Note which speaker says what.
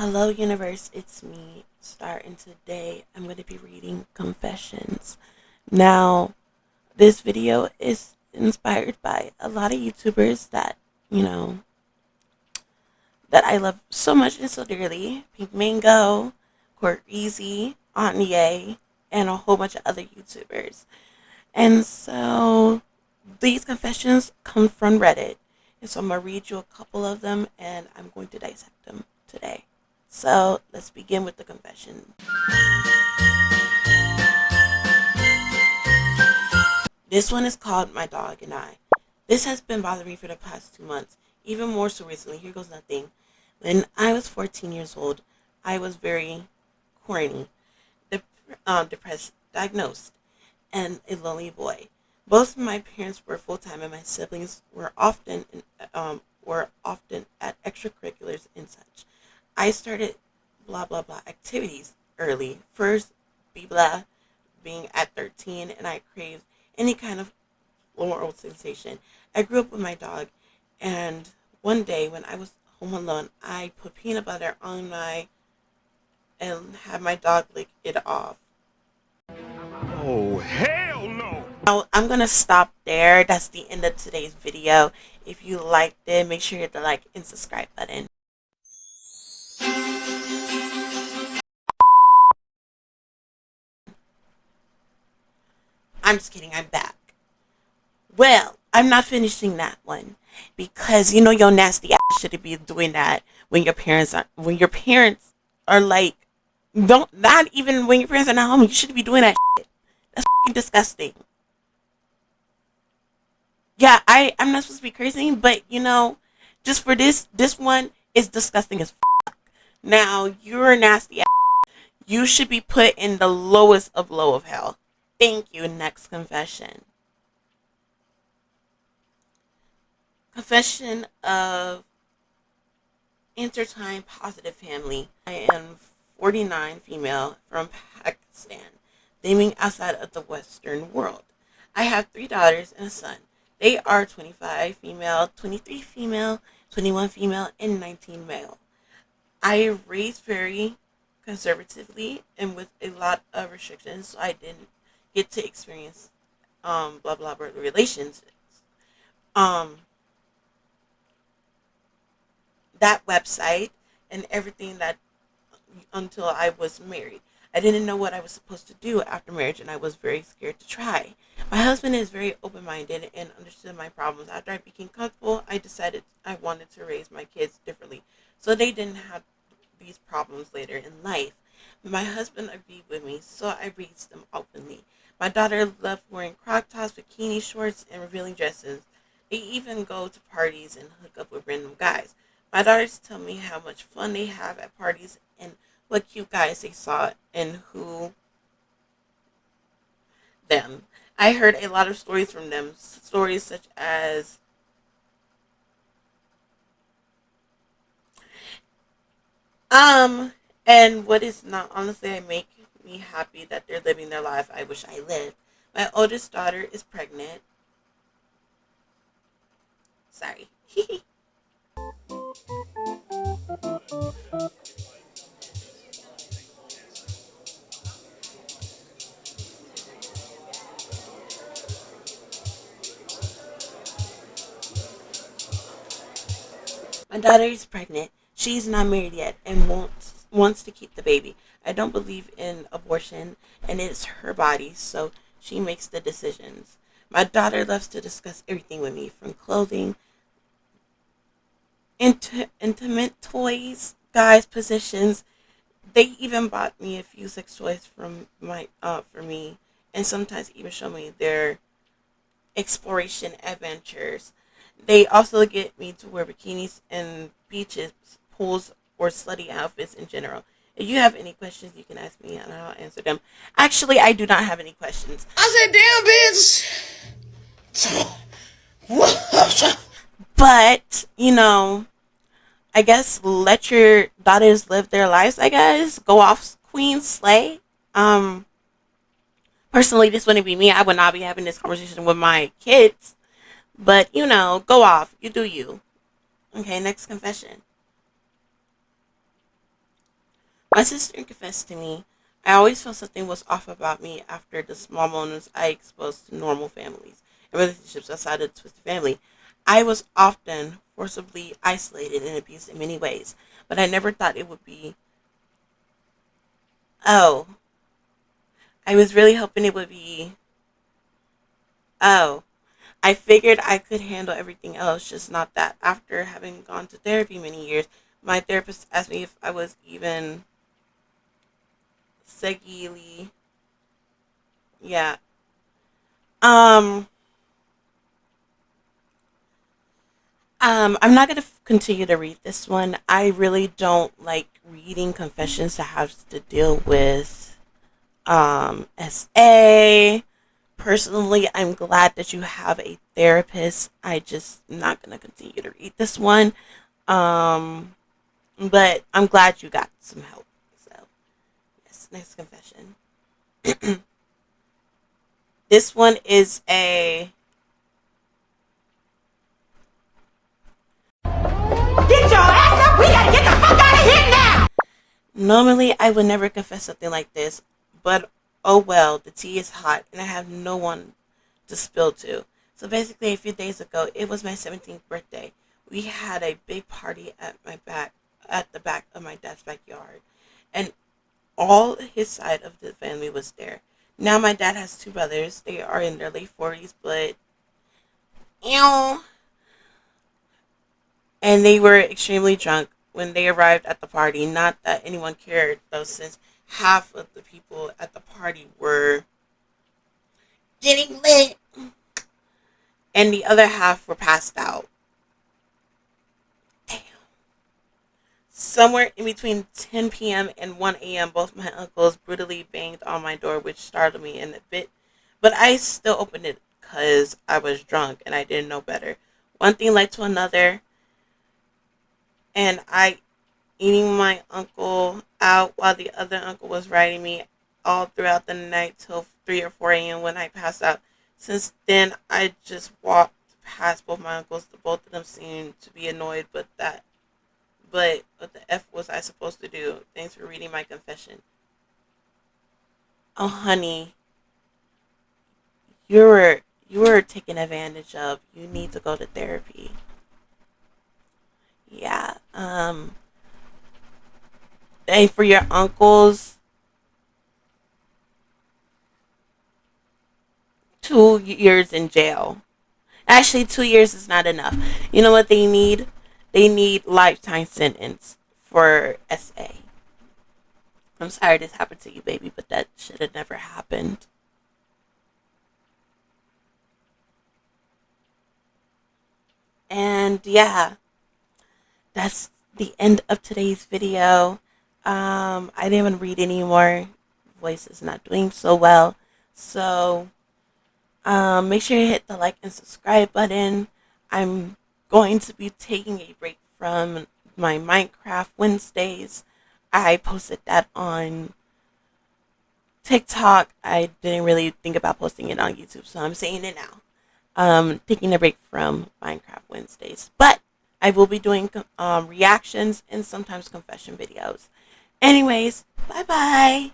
Speaker 1: Hello, universe. It's me, Star, and today I'm going to be reading Confessions. Now, this video is inspired by a lot of YouTubers you know, that I love so much and so dearly. Pink Mango, Court Easy, Aunt Ye, and a whole bunch of other YouTubers. And so, these confessions come from Reddit. And so I'm going to read you a couple of them and I'm going to dissect them today. So let's begin with the confession. This one is called My Dog and I. This has been bothering me for the past 2 months, even more so recently. Here goes nothing. When I was 14 years old, I was very corny, depressed, diagnosed, and a lonely boy. Both of my parents were full time, and my siblings were often at extracurriculars and such. I started blah blah blah activities early. First, be blah being at 13, and I craved any kind of oral sensation. I grew up with my dog, and one day when I was home alone, I put peanut butter on my and had my dog lick it off.
Speaker 2: Oh, hell no!
Speaker 1: Now, I'm gonna stop there. That's the end of today's video. If you liked it, make sure you hit the like and subscribe button. I'm just kidding. I'm back. Well, I'm not finishing that one because your nasty ass shouldn't be doing that when your parents are like don't not even when your parents are not home. You shouldn't be doing that shit. That's fucking disgusting. Yeah, I'm not supposed to be cursing, but just for this one is disgusting as fuck. Now you're a nasty ass. You should be put in the lowest of low of hell. Thank you. Next confession. Confession of intertime positive family. I am 49, female from Pakistan, living outside of the Western world. I have 3 daughters and a son. They are 25 female, 23 female, 21 female, and 19 male. I raised very conservatively and with a lot of restrictions, so I didn't get to experience blah blah blah relations. Um, that website and everything that until I was married. I didn't know what I was supposed to do after marriage, and I was very scared to try. My husband is very open minded and understood my problems. After I became comfortable, I decided I wanted to raise my kids differently so they didn't have these problems later in life. My husband agreed with me, so I raised them openly. My daughter loved wearing crop tops, bikini shorts, and revealing dresses. They even go to parties and hook up with random guys. My daughters tell me how much fun they have at parties and what cute guys they saw and who them. I heard a lot of stories from them, stories such as um and what is not honestly I make me happy that they're living their life I wish I lived. My oldest daughter is pregnant. Sorry. My daughter is pregnant. She's not married yet and wants to keep the baby. I don't believe in abortion and it's her body, so she makes the decisions. My daughter loves to discuss everything with me, from clothing, intimate toys, guys, positions. They even bought me a few sex toys for me, and sometimes even show me their exploration adventures. They also get me to wear bikinis and beaches, pools, or slutty outfits in general. If you have any questions, you can ask me and I'll answer them. Actually, I do not have any questions.
Speaker 2: I said, damn, bitch!
Speaker 1: But, I guess let your daughters live their lives, I guess. Go off, queen, slay. Um, Personally, this wouldn't be me. I would not be having this conversation with my kids. But, go off. You do you. Okay, next confession. My sister confessed to me. I always felt something was off about me after the small moments I exposed to normal families and relationships outside of the twisted family. I was often forcibly isolated and abused in many ways, but I never thought it would be, oh, I was really hoping it would be, oh, I figured I could handle everything else, just not that. After having gone to therapy many years, my therapist asked me if I was even segily, yeah. Um, I'm not gonna continue to read this one. I really don't like reading confessions that have to deal with SA. Personally, I'm glad that you have a therapist. I just not gonna continue to read this one. Um, but I'm glad you got some help. So yes, next confession. This one is a
Speaker 2: Get your ass up! We gotta get the fuck out of here now!
Speaker 1: normally I would never confess something like this, but oh well, the tea is hot and I have no one to spill to. So basically, a few days ago, it was my 17th birthday. We had a big party at the back of my dad's backyard, and all his side of the family was there. Now my dad has two brothers. They are in their late 40s, but ew, and they were extremely drunk when they arrived at the party. Not that anyone cared, though, since half of the people at the party were getting lit, and the other half were passed out. Damn. Somewhere in between 10 p.m. and 1 a.m., both my uncles brutally banged on my door, which startled me in a bit, but I still opened it because I was drunk and I didn't know better. One thing led to another, and I eating my uncle out while the other uncle was riding me all throughout the night till 3 or 4 a.m. when I passed out. Since then, I just walked past both my uncles. Both of them seemed to be annoyed, but what the F was I supposed to do? Thanks for reading my confession. Oh, honey, you were taken advantage of. You need to go to therapy. Yeah. And for your uncles, 2 years in jail. Actually, 2 years is not enough. You know what they need? They need lifetime sentence for SA. I'm sorry this happened to you, baby, but that should have never happened. And yeah, that's the end of today's video. I didn't even read anymore. Voice is not doing so well. So make sure you hit the like and subscribe button. I'm going to be taking a break from my Minecraft Wednesdays. I posted that on TikTok. I didn't really think about posting it on YouTube, so I'm saying it now. Taking a break from Minecraft Wednesdays, but I will be doing reactions and sometimes confession videos. Anyways, bye bye.